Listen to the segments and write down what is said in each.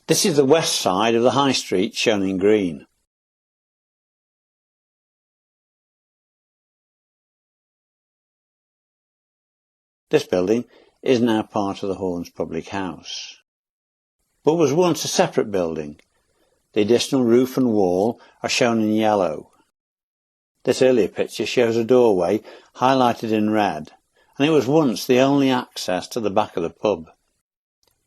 This is the west side of the High Street shown in green. This building is now part of the Horns Public House, but was once a separate building. The additional roof and wall are shown in yellow. This earlier picture shows a doorway highlighted in red, and it was once the only access to the back of the pub.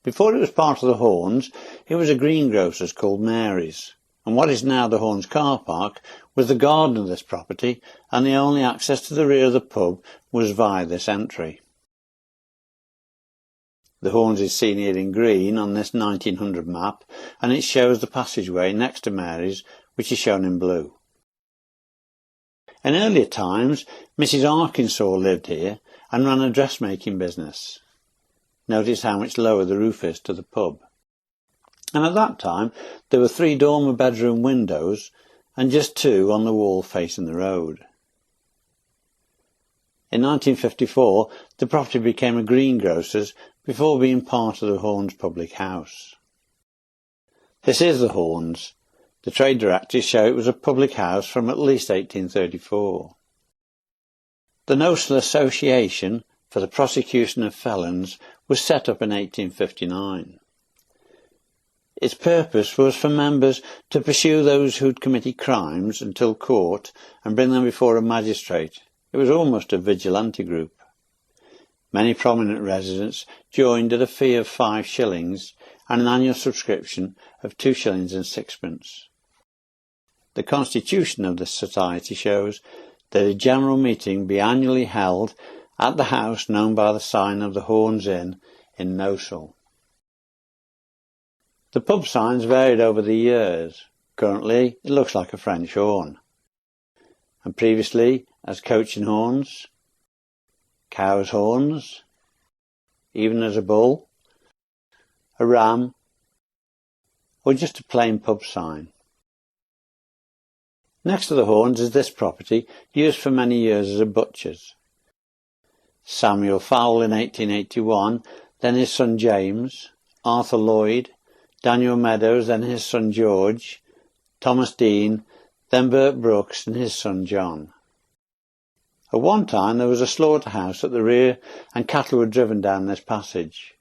Before it was part of the Horns, it was a greengrocer's called Mary's, and what is now the Horns car park was the garden of this property, and the only access to the rear of the pub was via this entry. The Horns is seen here in green on this 1900 map, and it shows the passageway next to Mary's, which is shown in blue. In earlier times, Mrs. Arkansas lived here and ran a dressmaking business. Notice how much lower the roof is to the pub. And at that time, there were 3 dormer bedroom windows and just 2 on the wall facing the road. In 1954, the property became a greengrocer's before being part of the Horns Public House. This is the Horns. The trade directories show it was a public house from at least 1834. The Gnosall Association for the Prosecution of Felons was set up in 1859. Its purpose was for members to pursue those who'd committed crimes until court and bring them before a magistrate. It was almost a vigilante group. Many prominent residents joined at a fee of 5 shillings and an annual subscription of 2 shillings and 6pence. The constitution of this society shows that a general meeting be annually held at the house known by the sign of the Horns Inn in Gnosall. The pub signs varied over the years. Currently it looks like a French horn, and previously as Coach and Horns, Cow's Horns, even as a bull, a ram, or just a plain pub sign. Next to the Horns is this property, used for many years as a butcher's. Samuel Fowle in 1881, then his son James, Arthur Lloyd, Daniel Meadows, then his son George, Thomas Dean, then Bert Brooks and his son John. At one time there was a slaughterhouse at the rear and cattle were driven down this passage.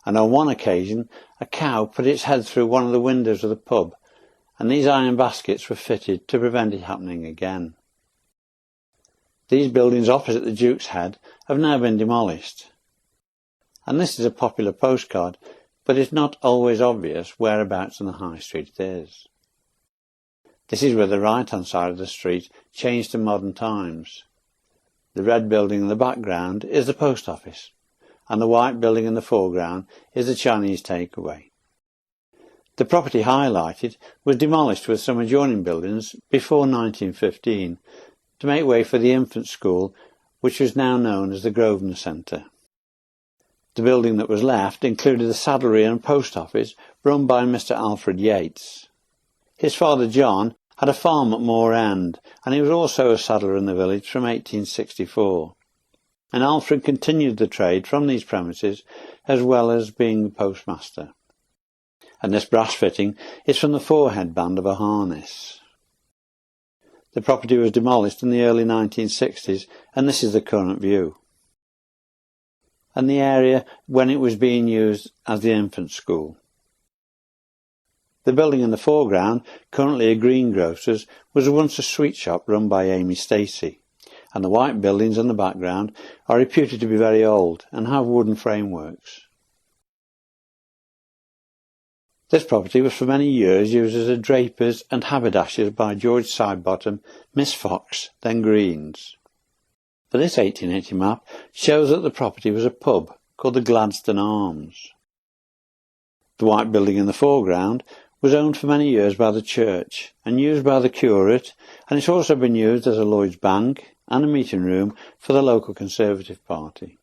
And on one occasion a cow put its head through one of the windows of the pub, and these iron baskets were fitted to prevent it happening again. These buildings opposite the Duke's Head have now been demolished. And this is a popular postcard, but it's not always obvious whereabouts in the High Street it is. This is where the right-hand side of the street changed to modern times. The red building in the background is the post office, and the white building in the foreground is the Chinese takeaway. The property highlighted was demolished with some adjoining buildings before 1915 to make way for the infant school, which was now known as the Grosvenor Centre. The building that was left included the saddlery and post office run by Mr. Alfred Yates. His father John had a farm at Moor End, and he was also a saddler in the village from 1864. And Alfred continued the trade from these premises as well as being the postmaster. And this brass fitting is from the forehead band of a harness. The property was demolished in the early 1960s, and this is the current view. And the area when it was being used as the infant school. The building in the foreground, currently a greengrocer's, was once a sweet shop run by Amy Stacey, and the white buildings in the background are reputed to be very old and have wooden frameworks. This property was for many years used as a draper's and haberdasher's by George Sidebottom, Miss Fox, then Green's. But this 1880 map shows that the property was a pub called the Gladstone Arms. The white building in the foreground was owned for many years by the church and used by the curate, and it's also been used as a Lloyd's Bank and a meeting room for the local Conservative Party.